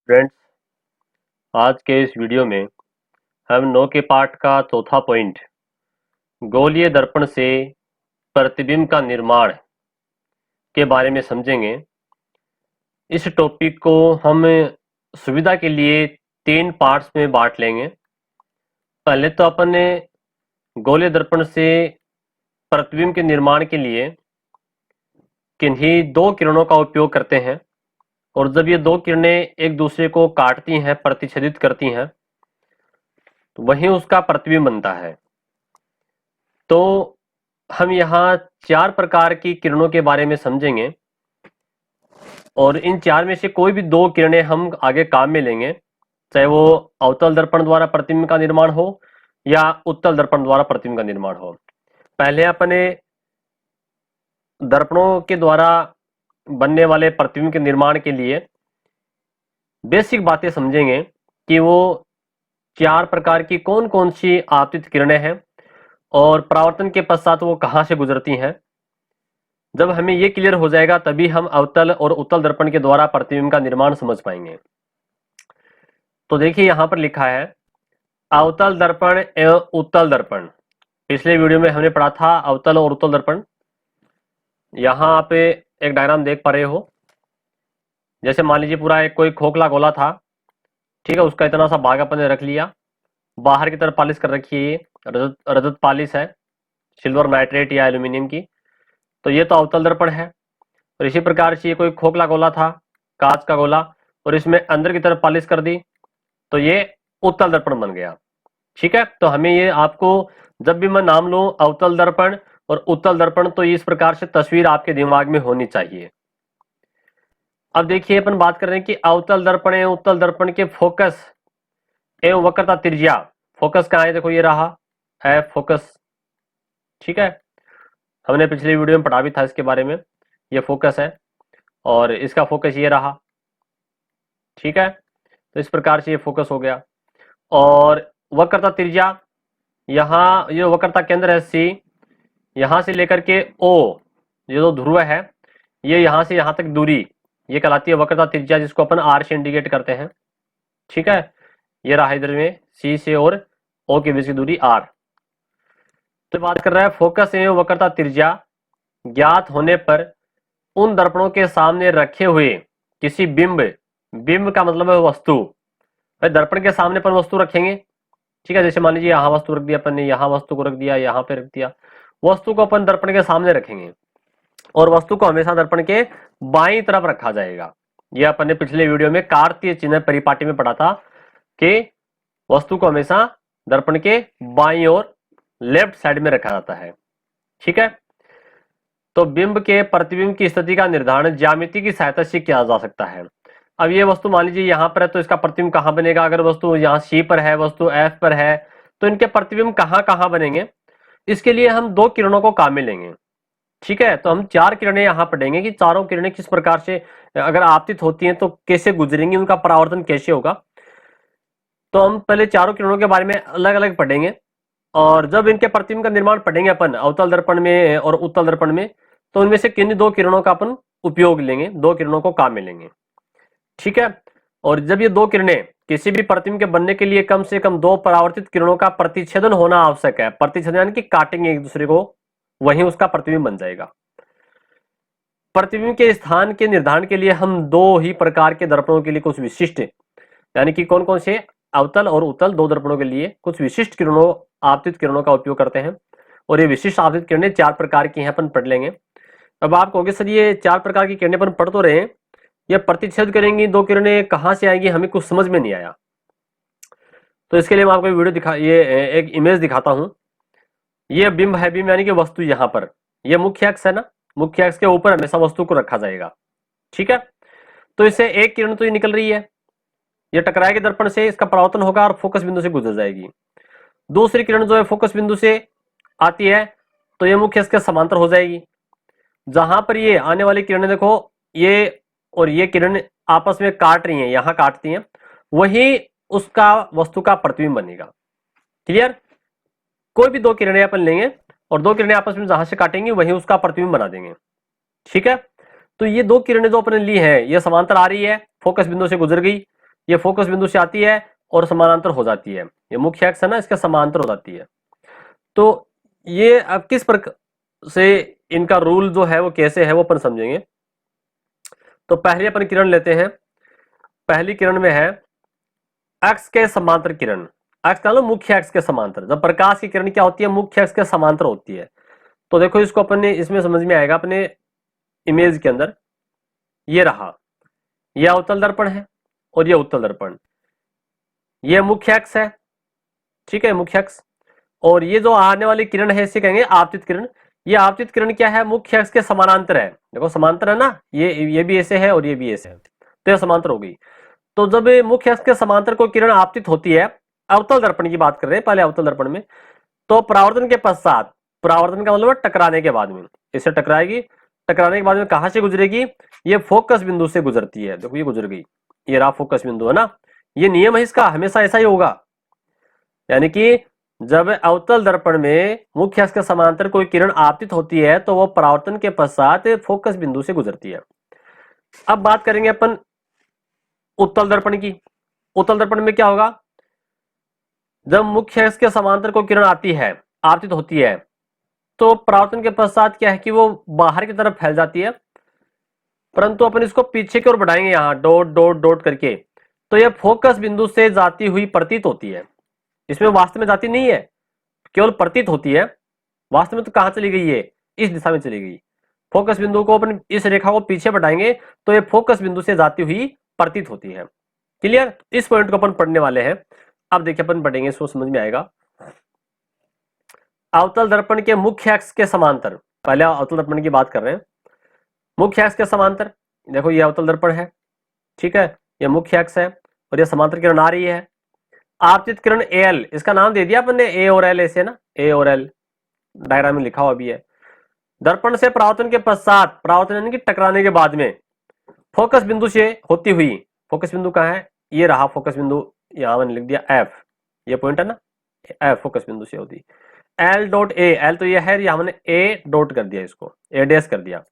Friends, आज के इस वीडियो में हम 9 के पाठ का चौथा पॉइंट गोलीय दर्पण से प्रतिबिंब का निर्माण के बारे में समझेंगे। इस टॉपिक को हम सुविधा के लिए 3 पार्ट्स में बांट लेंगे। पहले तो अपन ने गोलीय दर्पण से प्रतिबिंब के निर्माण के लिए किन्हीं 2 किरणों का उपयोग करते हैं, और जब ये 2 किरणें एक दूसरे को काटती हैं, प्रतिच्छेदित करती हैं, तो वहीं उसका प्रतिबिंब बनता है। तो हम यहाँ 4 प्रकार की किरणों के बारे में समझेंगे, और इन 4 में से कोई भी 2 किरणें हम आगे काम में लेंगे, चाहे वो अवतल दर्पण द्वारा प्रतिबिंब का निर्माण हो या उत्तल दर्पण द्वारा प्रतिबिंब का निर्माण हो। पहले अपने दर्पणों के द्वारा बनने वाले प्रतिबिंब के निर्माण के लिए बेसिक बातें समझेंगे कि वो 4 प्रकार की कौन कौन सी आपतित किरणें हैं और परावर्तन के पश्चात वो कहाँ से गुजरती हैं। जब हमें ये क्लियर हो जाएगा तभी हम अवतल और उत्तल दर्पण के द्वारा प्रतिबिंब का निर्माण समझ पाएंगे। तो देखिए यहाँ पर लिखा है अवतल दर्पण एवं उत्तल दर्पण। पिछले वीडियो में हमने पढ़ा था अवतल और उत्तल दर्पण। यहाँ आप एक डायग्राम देख पा रहे हो। जैसे मान लीजिए पूरा एक कोई खोखला गोला था, ठीक है, उसका इतना सा भाग अपन ने रख लिया, बाहर की तरफ पॉलिश कर रखी है, ये रजत पॉलिश है, सिल्वर नाइट्रेट या एल्यूमिनियम की। तो ये तो अवतल दर्पण है। और इसी प्रकार से ये कोई खोखला गोला था, कांच का गोला, और इसमें अंदर की तरफ पॉलिश कर दी, तो ये उत्तल दर्पण बन गया। ठीक है, तो हमें ये आपको जब भी मैं नाम लूं अवतल दर्पण और उत्तल दर्पण, तो इस प्रकार से तस्वीर आपके दिमाग में होनी चाहिए। अब देखिए अपन बात कर रहे हैं कि अवतल दर्पण एवं उत्तल दर्पण के फोकस एवं वक्रता त्रिज्या। फोकस कहाँ है, देखो ये रहा है फोकस। ठीक है, हमने पिछले वीडियो में पढ़ा भी था इसके बारे में। ये फोकस है और इसका फोकस ये रहा। ठीक है, तो इस प्रकार से ये फोकस हो गया। और वक्रता त्रिज्या, यहाँ ये वक्रता केंद्र है सी, यहां से लेकर के ओ, ये जो ध्रुव है, ये यहां से यहां तक दूरी, ये कहलाती है वक्रता त्रिज्या, जिसको अपन आर से इंडिकेट करते हैं। ठीक है, ये रहा इधर में सी से और ओ के बीच की दूरी आर। तो बात कर रहा है फोकस एवं वक्रता त्रिज्या ज्ञात होने पर उन दर्पणों के सामने रखे हुए किसी बिंब, बिंब का मतलब है वस्तु, दर्पण के सामने पर वस्तु रखेंगे। ठीक है, जैसे मान लीजिए यहाँ वस्तु रख दिया अपन ने, यहाँ वस्तु को रख दिया, यहाँ पे रख दिया, वस्तु को अपन दर्पण के सामने रखेंगे और वस्तु को हमेशा दर्पण के बाईं तरफ रखा जाएगा। यह अपन ने पिछले वीडियो में कार्तीय चिन्ह परिपाटी में पढ़ा था कि वस्तु को हमेशा दर्पण के बाईं ओर लेफ्ट साइड में रखा जाता है। ठीक है, तो बिंब के प्रतिबिंब की स्थिति का निर्धारण ज्यामिति की सहायता से किया जा सकता है। अब ये वस्तु मान लीजिए यहाँ पर है, तो इसका प्रतिबिंब कहाँ बनेगा। अगर वस्तु यहाँ सी पर है, वस्तु एफ पर है, तो इनके प्रतिबिंब कहाँ कहाँ बनेंगे, इसके लिए हम 2 किरणों को काम में लेंगे। ठीक है, तो हम 4 किरणें यहाँ पढ़ेंगे कि चारों किरणें किस प्रकार से अगर आपतित होती हैं तो कैसे गुजरेंगी, उनका परावर्तन कैसे होगा। तो हम पहले चारों किरणों के बारे में अलग अलग पढ़ेंगे, और जब इनके प्रतिबिंब का निर्माण पढ़ेंगे अपन अवतल दर्पण में और उत्तल दर्पण में, तो उनमें से किन्हीं 2 किरणों का अपन उपयोग लेंगे, 2 किरणों को काम में लेंगे। ठीक है, और जब ये 2 किरणें किसी भी प्रतिबिंब के बनने के लिए कम से कम 2 परावर्तित किरणों का प्रतिच्छेदन होना आवश्यक है। प्रतिच्छेदन यानी कि काटेंगे एक दूसरे को, वहीं उसका प्रतिबिंब बन जाएगा। प्रतिबिंब के स्थान के निर्धारण के लिए हम 2 ही प्रकार के दर्पणों के लिए कुछ विशिष्ट, यानी कि कौन कौन से, अवतल और उत्तल 2 दर्पणों के लिए कुछ विशिष्ट किरणों, आपतित किरणों का उपयोग करते हैं। और ये विशिष्ट आपतित किरणें 4 प्रकार की हैं, अपन पढ़ लेंगे। अब आप कहोगे सर ये 4 प्रकार की किरणें अपन पढ़ तो रहे हैं, ये प्रतिच्छेद करेंगी 2 किरणें कहां से आएंगी, हमें कुछ समझ में नहीं आया। तो इसके लिए मैं आपको वीडियो दिखा, ये एक इमेज दिखाता हूं। ये बिंब है, बिंब यानी कि वस्तु यहाँ पर, ये मुख्य अक्ष है ना, मुख्य अक्ष के ऊपर हमेशा वस्तु को रखा जाएगा। ठीक है, तो इससे एक किरण तो ये निकल रही है, ये टकराएगी दर्पण से, इसका परावर्तन होगा और फोकस बिंदु से गुजर जाएगी। दूसरी किरण जो है फोकस बिंदु से आती है, तो ये मुख्य अक्ष के समांतर हो जाएगी। जहां पर ये आने वाली किरणें देखो, ये और ये किरण आपस में काट रही हैं, यहां काटती हैं, वही उसका वस्तु का प्रतिबिंब बनेगा। क्लियर, कोई भी 2 किरणें अपन लेंगे और 2 किरणें आपस में जहां से काटेंगे वही उसका प्रतिबिंब बना देंगे। ठीक है, तो ये 2 किरणें जो अपने ली हैं, ये समांतर आ रही है, फोकस बिंदु से गुजर गई, ये फोकस बिंदु से आती है और समानांतर हो जाती है, ये मुख्य अक्ष है ना, इसके समांतर हो जाती है। तो ये अब किस प्रकार से इनका रूल जो है वो कैसे है वो अपन समझेंगे। तो पहले अपन किरण लेते हैं। पहली किरण में है अक्ष के समांतर किरण। अक्ष का मतलब मुख्य अक्ष के समांतर। जब प्रकाश की किरण क्या होती है, मुख्य अक्ष के समांतर होती है। तो देखो इसको अपन ने इसमें समझ में आएगा अपने इमेज के अंदर। ये रहा, यह अवतल दर्पण है और यह उत्तल दर्पण। यह मुख्य अक्ष है, ठीक है, मुख्य अक्ष। और ये जो आने वाली किरण है इसे कहेंगे आपतित किरण। ये आपतित किरण क्या है, मुख्य अक्ष के समानांतर है। देखो समांतर है ना, ये भी ऐसे है और ये भी ऐसे है, तो यह समांतर हो गई। तो जब मुख्य अक्ष के समांतर को किरण आपतित होती है, अवतल दर्पण की बात कर रहे हैं पहले, अवतल दर्पण में, तो परावर्तन के पश्चात, परावर्तन का मतलब टकराने के बाद में, इससे टकराएगी, टकराने के बाद में कहां से गुजरेगी, ये फोकस बिंदु से गुजरती है। देखो ये गुजर गई, ये रहा फोकस बिंदु है ना। ये नियम है इसका, हमेशा ऐसा ही होगा। यानी कि जब अवतल दर्पण में मुख्य अक्ष के समांतर कोई किरण आपतित होती है तो वो परावर्तन के पश्चात फोकस बिंदु से गुजरती है। अब बात करेंगे अपन उत्तल दर्पण की। उत्तल दर्पण में क्या होगा, जब मुख्य अक्ष के समांतर को किरण आती है, आपतित होती है, तो परावर्तन के पश्चात क्या है कि वो बाहर की तरफ फैल जाती है, परंतु अपन इसको पीछे की ओर बढ़ाएंगे यहां डॉट डॉट डॉट करके, तो यह फोकस बिंदु से जाती हुई प्रतीत होती है। इसमें वास्तव में जाती नहीं है, केवल प्रतीत होती है। वास्तव में तो कहां चली गई है, इस दिशा में चली गई। फोकस बिंदु को अपन इस रेखा को पीछे बढ़ाएंगे तो ये फोकस बिंदु से जाती हुई प्रतीत होती है। क्लियर, इस पॉइंट को अपन पढ़ने वाले हैं। अब देखिए अपन पढ़ेंगे, इसको समझ में आएगा। अवतल दर्पण के मुख्य अक्ष के समांतर, पहले अवतल दर्पण की बात कर रहे हैं। मुख्य अक्ष के समांतर, देखो ये अवतल दर्पण है, ठीक है, ये मुख्य अक्ष है और ये समांतर किरण आ रही है। आपतित किरण एल, इसका नाम दे दिया अपन ने, ए और एल ऐसे ना, ए और एल डायग्राम में लिखा हुआ भी है। दर्पण से परावर्तन के पश्चात, परावर्तन यानी कि टकराने के बाद में, फोकस बिंदु से होती हुई, फोकस बिंदु कहां है, ये रहा फोकस बिंदु, यहां मैंने लिख दिया एफ, ये पॉइंट है ना, एफ फोकस बिंदु से होती। एल डॉट ए, एल तो ये है, यहां मैंने ए डॉट कर दिया, इसको ए डैश कर दिया,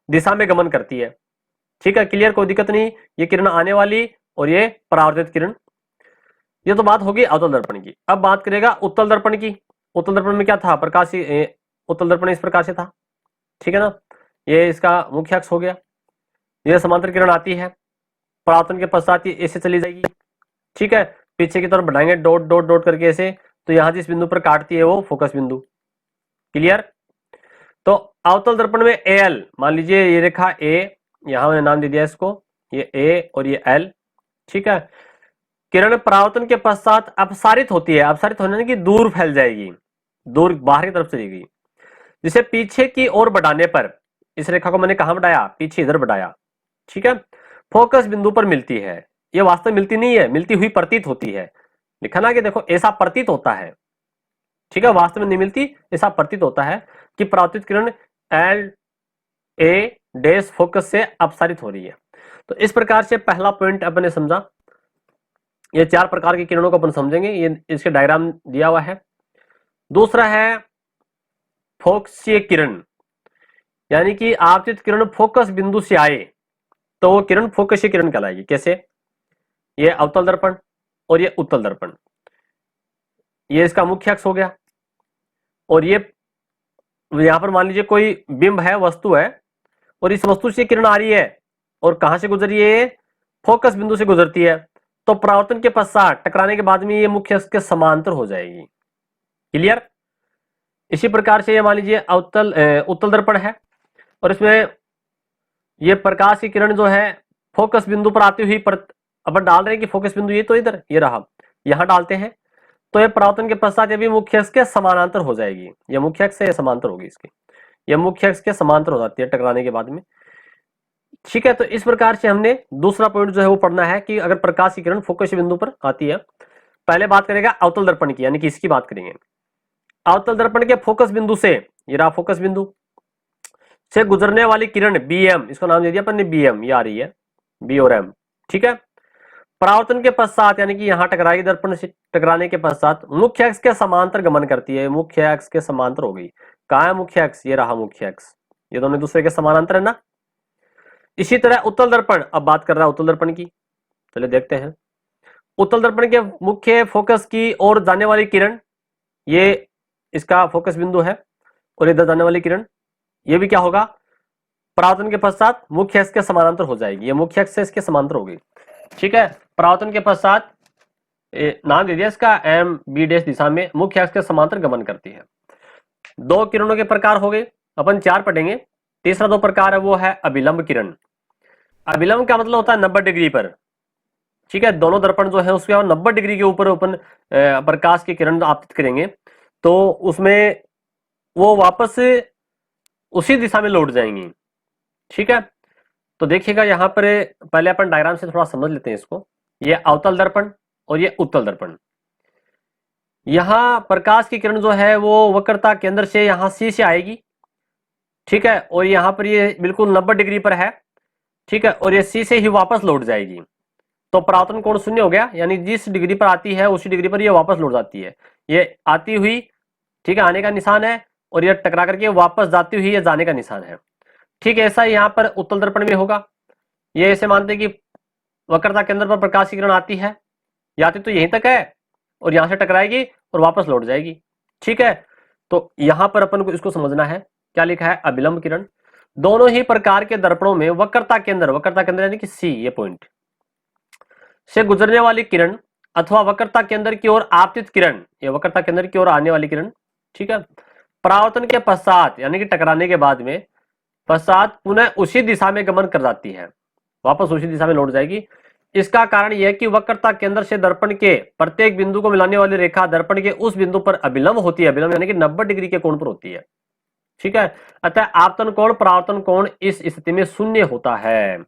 दिशा में गमन करती है। ठीक है, क्लियर, कोई दिक्कत नहीं। ये किरण आने वाली और ये परावर्तित किरण। ये तो बात होगी अवतल दर्पण की। अब बात करेगा उत्तल दर्पण की। उत्तल दर्पण में क्या था, प्रकाश, उत्तल दर्पण इस प्रकार से था, ठीक है ना। ये इसका मुख्य अक्ष हो गया, ये समांतर किरण आती है, परावर्तन के पश्चात ये ऐसे चली जाएगी, ठीक है, पीछे की तरफ बढ़ाएंगे डॉट डॉट डॉट करके ऐसे, तो यहां जिस बिंदु पर काटती है वो फोकस बिंदु। क्लियर। तो अवतल दर्पण में एल, मान लीजिए ये रेखा ए, यहां मैंने नाम दे दिया इसको, ये ए और ये एल, ठीक है। किरण परावर्तन के पश्चात अपसारित होती है, अपसारित होने की दूर फैल जाएगी, दूर बाहर की तरफ चली गई, जिसे पीछे की ओर बढ़ाने पर, इस रेखा को मैंने कहां बढ़ाया, पीछे इधर बढ़ाया, ठीक है, फोकस बिंदु पर मिलती है। ये वास्तव में मिलती नहीं है, मिलती हुई प्रतीत होती है। लिखा ना कि देखो ऐसा प्रतीत होता है, ठीक है, वास्तव में नहीं मिलती, ऐसा प्रतीत होता है कि परावर्तित किरण एल ए डैश फोकस से अपसारित हो रही है। तो इस प्रकार से पहला पॉइंट अपन ने समझा। ये चार प्रकार की किरणों को अपन समझेंगे, ये इसके डायग्राम दिया हुआ है। दूसरा है फोकसीय किरण, यानी कि आपतित किरण फोकस बिंदु से आए तो वो किरण फोकसीय किरण कहलाएगी। कैसे, ये अवतल दर्पण और ये उत्तल दर्पण, ये इसका मुख्य अक्ष हो गया, और ये यहां पर मान लीजिए कोई बिंब है, वस्तु है, और इस वस्तु से किरण आ रही है और कहां से गुजर रही है, फोकस बिंदु से गुजरती है, तो परावर्तन के पश्चात टकराने के बाद में ये मुख्य अक्ष के समांतर हो जाएगी। क्लियर। इसी प्रकार से ये मान लीजिए उत्तल दर्पण है और इसमें ये प्रकाश की किरण जो है फोकस बिंदु पर आती हुई अपन डाल रहे हैं कि फोकस बिंदु ये तो इधर, ये रहा, यहां डालते हैं, तो ये परावर्तन के पश्चात ये भी मुख्य अक्ष के समानांतर हो जाएगी। ये मुख्य अक्ष से समांतर होगी इसकी, ये मुख्य अक्ष के समांतर हो जाती है टकराने के बाद में। ठीक है, तो इस प्रकार से हमने दूसरा पॉइंट जो है वो पढ़ना है कि अगर प्रकाश की किरण फोकस बिंदु पर आती है। पहले बात करेगा अवतल दर्पण की, यानी कि इसकी बात करेंगे। अवतल दर्पण के फोकस बिंदु से, ये रहा फोकस बिंदु से गुजरने वाली किरण बीएम, इसको नाम दे दिया अपन ने बीएम, ये आ रही है बी और एम, ठीक है। परावर्तन के पश्चात यानी कि यहां टकराई, दर्पण से टकराने के पश्चात मुख्य अक्ष के समांतर गमन करती है। मुख्य अक्ष के समांतर हो गई, कहां है मुख्य अक्ष, ये रहा मुख्य अक्ष, ये दोनों दूसरे के समानांतर है ना। इसी तरह उत्तल दर्पण, अब बात कर रहा है उत्तल दर्पण की, चलिए देखते हैं। उत्तल दर्पण के मुख्य फोकस की ओर जाने वाली किरण, ये इसका फोकस बिंदु है, और इधर जाने वाली किरण ये भी क्या होगा, परावर्तन के पश्चात मुख्य अक्ष के समानांतर हो जाएगी। ये मुख्य अक्ष से इसके समांतर होगी। ठीक है, परावर्तन के पश्चात नाम दे दिया इसका एम बी डैश दिशा में मुख्य अक्ष के समांतर गमन करती है। दो किरणों के प्रकार हो गए, अपन चार पढ़ेंगे। तीसरा दो प्रकार है वो है अभिलंब किरण। अभिलंब का मतलब होता है 90 डिग्री पर। ठीक है, दोनों दर्पण जो है उसके 90 डिग्री के ऊपर अपन प्रकाश की किरण आपतित करेंगे तो उसमें वो वापस उसी दिशा में लौट जाएंगी। ठीक है, तो देखिएगा यहाँ पर पहले अपन डायग्राम से थोड़ा समझ लेते हैं इसको। ये अवतल दर्पण और ये उत्तल दर्पण। यहां प्रकाश की किरण जो है वो वक्रता केंद्र से यहां सी से आएगी। ठीक है, और यहां पर ये बिल्कुल 90 डिग्री पर है। ठीक है, और ये सी से ही वापस लौट जाएगी। तो परावर्तन कोण शून्य हो गया, यानी जिस डिग्री पर आती है उसी डिग्री पर ये वापस लौट जाती है। ये आती हुई, ठीक है, आने का निशान है, और ये टकरा करके वापस जाती हुई ये जाने का निशान है। ठीक है, ऐसा यहाँ पर उत्तल दर्पण में होगा। ये ऐसे मानते हैं कि वक्रता केंद्र पर प्रकाश की किरण आती है, आती तो यहीं तक है और यहां से टकराएगी और वापस लौट जाएगी। ठीक है, तो यहां पर अपन को इसको समझना है। क्या लिखा है, अभिलंब किरण। दोनों ही प्रकार के दर्पणों में वक्रता केंद्र यानी कि सी, ये पॉइंट से गुजरने वाली किरण अथवा वक्रता केंद्र की ओर आपतित किरण, ये वक्रता केंद्र की ओर आने वाली किरण, ठीक है, परावर्तन के पश्चात यानी कि टकराने के बाद में पश्चात पुनः उसी दिशा में गमन कर जाती है, वापस उसी दिशा में लौट जाएगी। इसका कारण यह कि वक्रता केंद्र से दर्पण के प्रत्येक बिंदु को मिलाने वाली रेखा दर्पण के उस बिंदु पर अभिलंब होती है। अभिलंब यानी कि 90 डिग्री के कोण पर होती है। ठीक है, अतः आपतन कोण परावर्तन कोण इस स्थिति में शून्य होता है।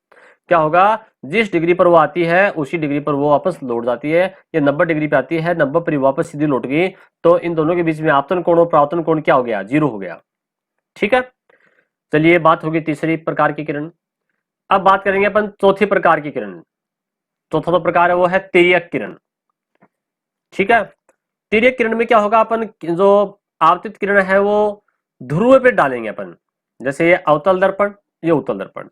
क्या होगा, जिस डिग्री पर वो आती है उसी डिग्री पर वो वापस लौट जाती है। ये 90 डिग्री पे आती है, 90 पर वापस सीधी लौट गई, तो इन दोनों के बीच में आपतन कोण और परावर्तन कोण क्या हो गया, 0 हो गया। ठीक है, चलिए बात होगी तीसरी प्रकार की किरण। अब बात करेंगे अपन चौथी प्रकार की किरण। चौथा तो प्रकार है वो है तिर्यक किरण। ठीक है, तिर्यक किरण में क्या होगा, अपन जो आपतित किरण है वो ध्रुव पे डालेंगे अपन। जैसे ये अवतल दर्पण, ये उत्तल दर्पण,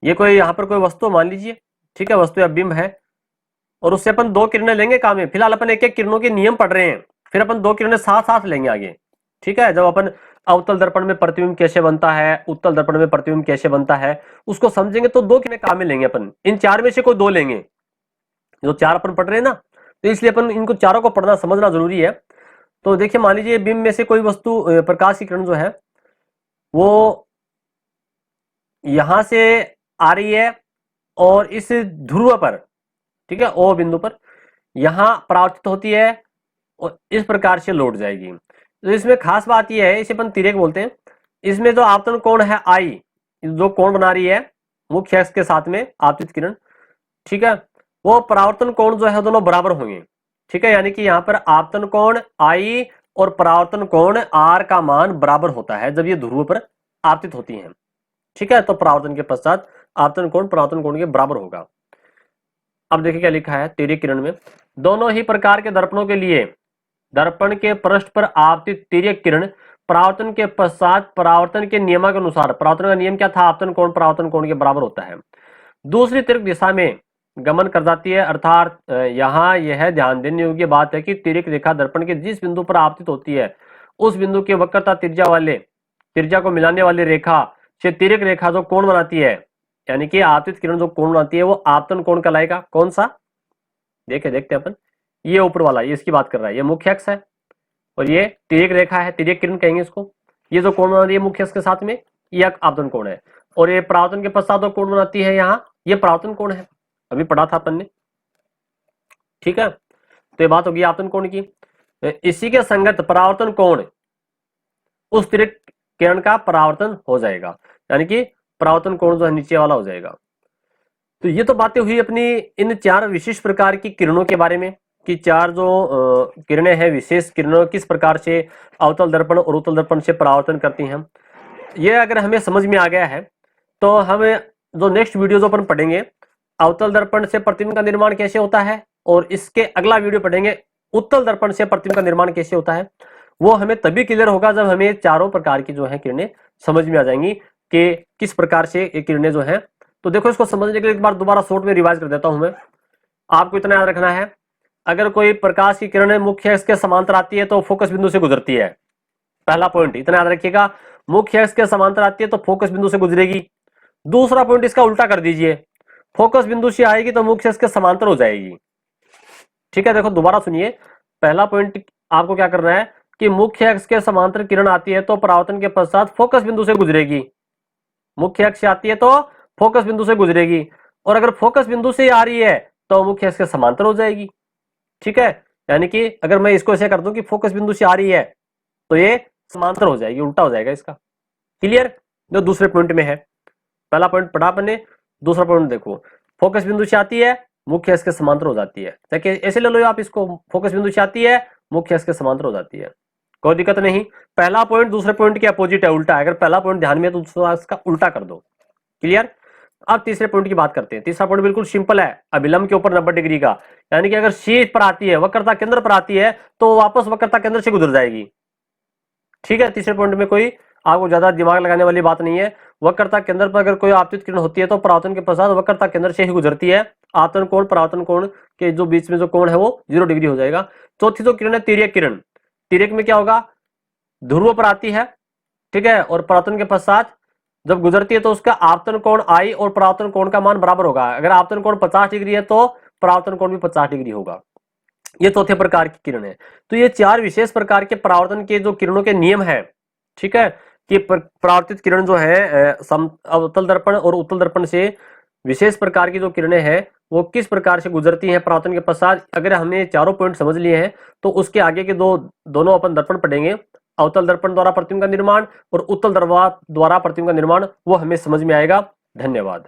ये कोई यहाँ पर कोई वस्तु मान लीजिए। ठीक है, वस्तु या बिंब है, और उससे अपन दो किरणें लेंगे काम में। फिलहाल अपन एक एक किरणों के नियम पढ़ रहे हैं, फिर अपन दो किरणें साथ साथ लेंगे आगे। ठीक है, जब अपन अवतल दर्पण में प्रतिबिंब कैसे बनता है, उत्तल दर्पण में प्रतिबिंब कैसे बनता है, उसको समझेंगे तो दो किरणें काम में लेंगे अपन। इन चार में से कोई दो लेंगे, जो चार अपन पढ़ रहे हैं ना, तो इसलिए अपन इनको चारों को पढ़ना समझना जरूरी है। तो देखिए, मान लीजिए बिंब में से कोई वस्तु, प्रकाश की किरण जो है वो यहां से आ रही है और इस ध्रुव पर, ठीक है, ओ बिंदु पर यहां परावर्तित होती है और इस प्रकार से लौट जाएगी। तो इसमें खास बात यह है, इसे अपन तिर्यक बोलते हैं। इसमें जो आपतन कोण है आई, जो कोण बना रही है मुख्य अक्ष के साथ में आपतित किरण, ठीक है, वो परावर्तन कोण जो है दोनों बराबर होंगे। ठीक है, यानी कि यहाँ पर आपतन कोण आई और परावर्तन कोण आर का मान बराबर होता है जब ये ध्रुव पर आपतित होती हैं। ठीक है, तो परावर्तन के पश्चात आपतन कोण परावर्तन कोण के बराबर होगा। अब देखिए क्या लिखा है तिर्यक किरण में, दोनों ही प्रकार के दर्पणों के लिए दर्पण के पृष्ठ पर आपतित तिर्यक किरण परावर्तन के पश्चात परावर्तन के नियम के अनुसार, परावर्तन का नियम क्या था, आपतन कोण परावर्तन कोण के बराबर होता है, दूसरी तिर्यक दिशा में गमन कर जाती है। अर्थात यहाँ यह ध्यान देने योग्य बात है कि तिर्यक रेखा दर्पण के जिस बिंदु पर आपतित होती है उस बिंदु के वक्रता त्रिज्या को मिलाने वाली रेखा से तिर्यक रेखा जो कोण बनाती है, यानी कि आपतित किरण जो कोण बनाती है वो आपतन कोण कहलाएगा। कौन सा, देखते हैं अपन, ये ऊपर वाला, ये इसकी बात कर रहा है, ये मुख्य अक्ष है और ये तिर्यक रेखा है, तिर्यक किरण कहेंगे इसको। ये जो कोण बना रही है मुख्य अक्ष के साथ में, ये आपतन कोण है, और ये परावर्तन के पश्चात जो कोण बनाती है यहाँ, ये परावर्तन कोण है, अभी पढ़ा था अपन ने। ठीक है, तो ये बात होगी आपतन कोण की। इसी के संगत परावर्तन कोण उस तिर्यक किरण का परावर्तन हो जाएगा, यानी कि परावर्तन कोण जो है नीचे वाला हो जाएगा। तो ये तो बातें हुई अपनी इन चार विशिष्ट प्रकार की किरणों के बारे में, कि चार जो किरणें हैं, विशेष किरणों किस प्रकार से अवतल दर्पण और उत्तल दर्पण से परावर्तन करती हैं। ये अगर हमें समझ में आ गया है तो हमें जो नेक्स्ट वीडियो जो अपन पढ़ेंगे, अवतल दर्पण से प्रतिबिंब का निर्माण कैसे होता है, और इसके अगला वीडियो पढ़ेंगे उत्तल दर्पण से प्रतिबिंब का निर्माण कैसे होता है। वो हमें तभी क्लियर होगा जब हमें चारों प्रकार की जो है किरणें समझ में आ जाएंगी कि किस प्रकार से ये किरणें जो है। तो देखो, इसको समझने के लिए एक बार दोबारा शॉर्ट में रिवाइज कर देता हूं मैं। आपको इतना याद रखना है, अगर कोई प्रकाश की किरण मुख्य अक्ष के समांतर आती है तो फोकस बिंदु से गुजरती है। पहला पॉइंट इतना याद रखिएगा, मुख्य अक्ष के समांतर आती है तो फोकस बिंदु से गुजरेगी। दूसरा पॉइंट इसका उल्टा कर दीजिए, फोकस बिंदु से आएगी तो मुख्य अक्ष के समांतर हो जाएगी। ठीक है, देखो दोबारा सुनिए, पहला पॉइंट आपको क्या करना है कि मुख्य अक्ष के समांतर किरण आती है तो परावर्तन के पश्चात फोकस बिंदु से गुजरेगी। मुख्य अक्ष आती है तो फोकस बिंदु से गुजरेगी, और अगर फोकस बिंदु से आ रही है तो मुख्य अक्ष के समांतर हो जाएगी। ठीक है, यानी कि अगर मैं इसको ऐसे कर दूं कि फोकस बिंदु से आ रही है तो ये समांतर हो जाएगी, उल्टा हो जाएगा इसका। क्लियर? जो दूसरे पॉइंट में है, पहला पॉइंट पढ़ा अपने, दूसरा पॉइंट देखो, फोकस बिंदु से आती है मुख्य अक्ष के समांतर हो जाती है। देखिए ऐसे ले लो आप इसको, फोकस बिंदु से आती है मुख्य अक्ष के समांतर हो जाती है, कोई दिक्कत नहीं। पहला पॉइंट दूसरे पॉइंट के अपोजिट है, उल्टा है। अगर पहला पॉइंट ध्यान में है तो दूसरा इसका उल्टा कर दो। क्लियर? अब तीसरे पॉइंट की बात करते हैं। तीसरा पॉइंट बिल्कुल सिंपल है, अभिलंब के ऊपर 90 डिग्री का, यानी कि अगर शीर्ष पर आती है, वक्रता केंद्र पर आती है तो वापस वक्रता केंद्र से गुजर जाएगी। ठीक है, तीसरे पॉइंट में कोई आपको ज्यादा दिमाग लगाने वाली बात नहीं है। वक्रता केंद्र पर अगर कोई आपतित किरण होती है तो परावर्तन के पश्चात वक्रता केंद्र से ही गुजरती है। आपतन कोण परावर्तन कोण के जो बीच में जो कोण है वो 0 डिग्री हो जाएगा। चौथी जो किरण है तिर्यक किरण, तिर्यक में क्या होगा, ध्रुव पर आती है, ठीक है, और परावर्तन के पश्चात जब गुजरती है तो उसका आपतन कोण आई और परावर्तन कोण का मान बराबर होगा। अगर आपतन कोण 50 डिग्री है तो परावर्तन कोण भी 50 डिग्री होगा। ये चौथे प्रकार की किरण है। तो ये चार विशेष प्रकार के परावर्तन के जो किरणों के नियम है, ठीक है, कि परावर्तित किरण जो है अवतल दर्पण और उत्तल दर्पण से विशेष प्रकार की जो किरणें हैं वो किस प्रकार से गुजरती हैं परावर्तन के पश्चात। अगर हमने चारों पॉइंट समझ लिए हैं तो उसके आगे के दोनों अपन दर्पण पढ़ेंगे, अवतल दर्पण द्वारा प्रतिबिंब का निर्माण और उत्तल द्वारा प्रतिबिंब का निर्माण, वो हमें समझ में आएगा। धन्यवाद।